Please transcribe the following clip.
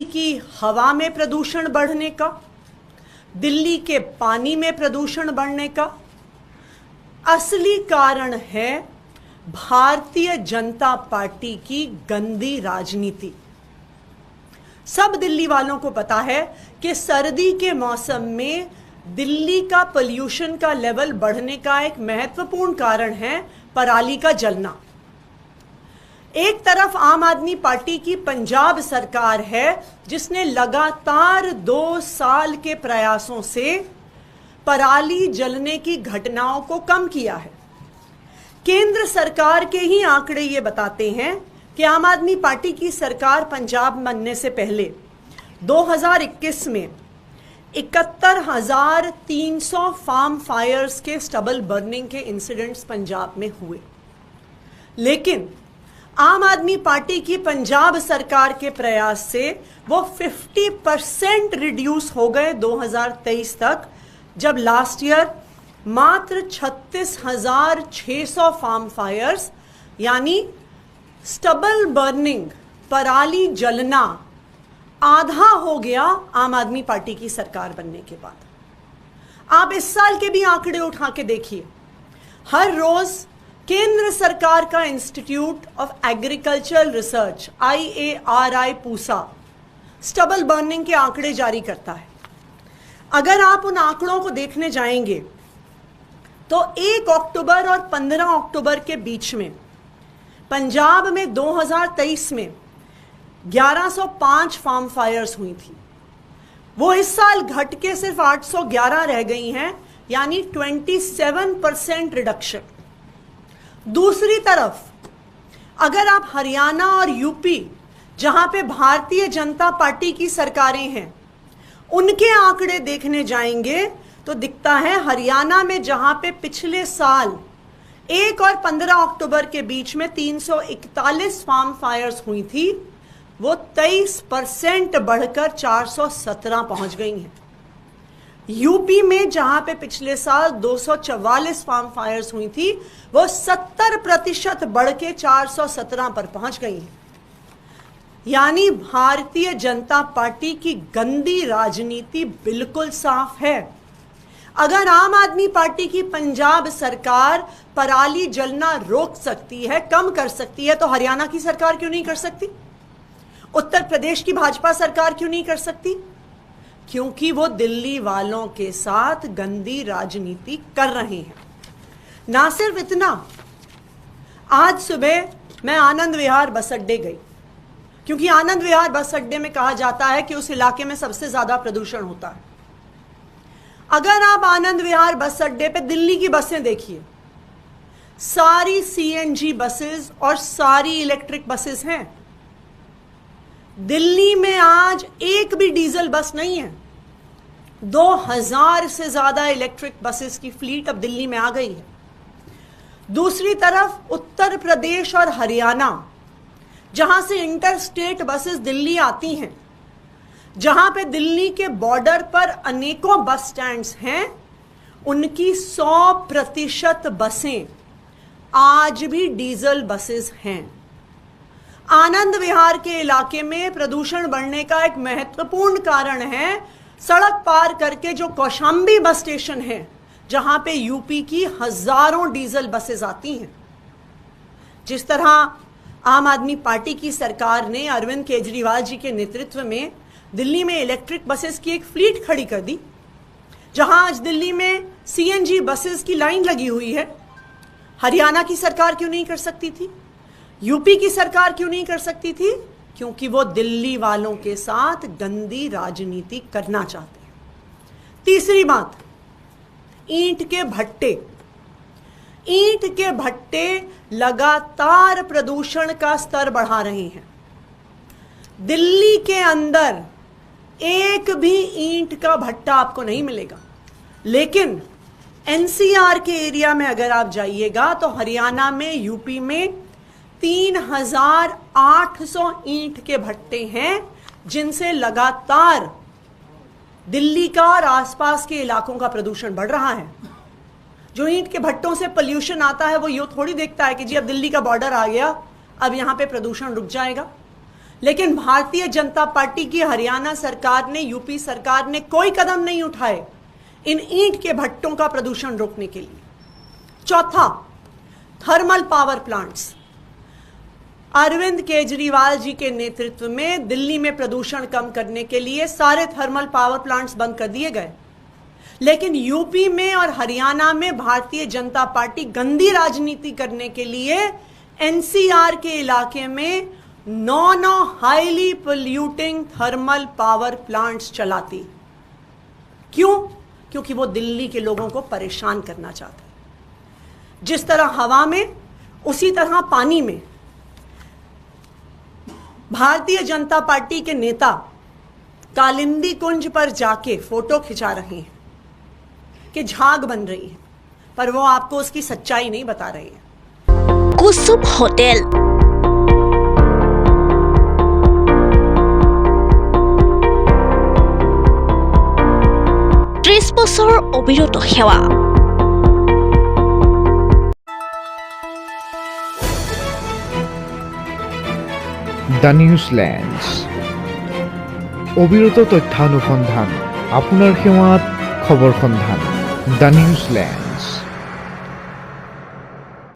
की हवा में प्रदूषण बढ़ने का, दिल्ली के पानी में प्रदूषण बढ़ने का असली कारण है भारतीय जनता पार्टी की गंदी राजनीति। सब दिल्ली वालों को पता है कि सर्दी के मौसम में दिल्ली का पोल्यूशन का लेवल बढ़ने का एक महत्वपूर्ण कारण है पराली का जलना। एक तरफ आम आदमी पार्टी की पंजाब सरकार है जिसने लगातार 2 साल के प्रयासों से पराली जलने की घटनाओं को कम किया है। केंद्र सरकार के ही आंकड़े ये बताते हैं कि आम आदमी पार्टी की सरकार पंजाब बनने से पहले 2021 में 71,300 फार्म फायर्स के स्टबल बर्निंग के इंसिडेंट्स पंजाब में हुए, लेकिन आम आदमी पार्टी की पंजाब सरकार के प्रयास से वो 50% रिड्यूस हो गए 2023 तक, जब लास्ट ईयर मात्र 36,600 फार्म फायर्स यानी स्टबल बर्निंग पराली जलना आधा हो गया आम आदमी पार्टी की सरकार बनने के बाद। आप इस साल के भी आंकड़े उठा के देखिए, हर रोज केंद्र सरकार का institute of agricultural research IARI Pusa stubble burning के आंकड़े जारी करता है। अगर आप उन आंकड़ों को देखने जाएंगे तो 1 अक्टूबर और 15 अक्टूबर के बीच में पंजाब में 2023 में 1105 फार्म फायर्स हुई थी। वो इस साल घट के सिर्फ 811 रह गई हैं, यानी 27% रिडक्शन। दूसरी तरफ अगर आप हरियाणा और यूपी, जहां पे भारतीय जनता पार्टी की सरकारें हैं, उनके आंकड़े देखने जाएंगे तो दिखता है हरियाणा में जहां पे पिछले साल 1 और 15 अक्टूबर के बीच में 341 फार्म फायर्स हुई थी, वो 23% बढ़कर 417 पहुंच गई हैं। यूपी में जहां पे पिछले साल 244 फार्म फायर्स हुई थी, वो 70% बढ़ के 417 पर पहुंच गई हैं। यानी भारतीय जनता पार्टी की गंदी राजनीति बिल्कुल साफ है। अगर आम आदमी पार्टी की पंजाब सरकार पराली जलना रोक सकती है, कम कर सकती है, तो हरियाणा की सरकार क्यों नहीं कर सकती? उत्तर प्रदेश की भाजपा सरकार क्यों नहीं कर सकती? क्योंकि वो दिल्ली वालों के साथ गंदी राजनीति कर रहे हैं। ना सिर्फ इतना, आज सुबह मैं आनंद विहार बस अड्डे गई, क्योंकि आनंद विहार बस अड्डे में कहा जाता है कि उस इलाके में सबसे ज्यादा प्रदूषण होता है। अगर आप आनंद विहार बस अड्डे पे दिल्ली की बसें देखिए, सारी CNG बसेस और सारी इलेक्ट्रिक बसेस हैं। दिल्ली में आज एक भी डीजल बस नहीं है। 2000 से ज्यादा इलेक्ट्रिक बसेस की फ्लीट अब दिल्ली में आ गई है। दूसरी तरफ उत्तर प्रदेश और हरियाणा, जहां से इंटर स्टेट बसेस दिल्ली आती हैं, जहां पे दिल्ली के बॉर्डर पर अनेकों बस स्टैंड्स हैं, उनकी 100% बसें आज भी डीजल बसेस हैं। आनंद विहार के इलाके में प्रदूषण बढ़ने का एक महत्वपूर्ण कारण है सड़क पार करके जो कौशाम्बी बस स्टेशन है, जहां पे यूपी की हजारों डीजल बसेस आती हैं। जिस तरह आम आदमी पार्टी की सरकार ने अरविंद केजरीवाल जी के नेतृत्व में दिल्ली में इलेक्ट्रिक बसेस की एक फ्लीट खड़ी कर दी, जहां आज दिल्ली में CNG बसेस की लाइन लगी हुई है, हरियाणा की सरकार क्यों नहीं कर सकती थी? यूपी की सरकार क्यों नहीं कर सकती थी? क्योंकि वो दिल्ली वालों के साथ गंदी राजनीति करना चाहते हैं। तीसरी बात, ईंट के भट्टे। ईंट के भट्टे लगातार प्रदूषण का स्तर बढ़ा रहे हैं। दिल्ली के अंदर एक भी ईंट का भट्टा आपको नहीं मिलेगा, लेकिन NCR के एरिया में अगर आप जाइएगा तो हरियाणा में, यूपी में 3,800 ईंट के भट्टे हैं, जिनसे लगातार दिल्ली का और आसपास के इलाकों का प्रदूषण बढ़ रहा है। जो ईंट के भट्टों से पोल्यूशन आता है वो ये थोड़ी देखता है कि जी अब दिल्ली का बॉर्डर आ गया, अब यहां पे प्रदूषण रुक जाएगा। लेकिन भारतीय जनता पार्टी की हरियाणा सरकार ने, यूपी सरकार ने कोई कदम नहीं उठाए इन ईंट के भट्टों का प्रदूषण रोकने के लिए। चौथा, thermal power plants. Arvind Kejriwal ji के नेतृत्व में दिल्ली में प्रदूषण कम करने के लिए सारे थर्मल पावर प्लांट्स बंद कर दिए गए, लेकिन यूपी में और हरियाणा में भारतीय जनता पार्टी गंदी राजनीति करने के लिए एनसीआर के इलाके में 9 highly polluting thermal power plants चलाती। क्यों? क्योंकि वो दिल्ली के लोगों को परेशान करना चाहते हैं। जिस तरह हवा में, उसी तरह पानी में भारतीय जनता पार्टी के नेता कालिंदी कुंज पर जाके फोटो खिंचा रहे हैं कि झाग बन रही है, पर वो आपको उसकी सच्चाई नहीं बता रही है। कुसुम होटल, 30 বছৰ অবিৰত সেৱা। দ্য নিউজলেণ্ডছ, অবিৰত তথ্যানুসন্ধান, আপোনাৰ সেৱাত খবৰ সন্ধান। দ্য নিউজলেণ্ড।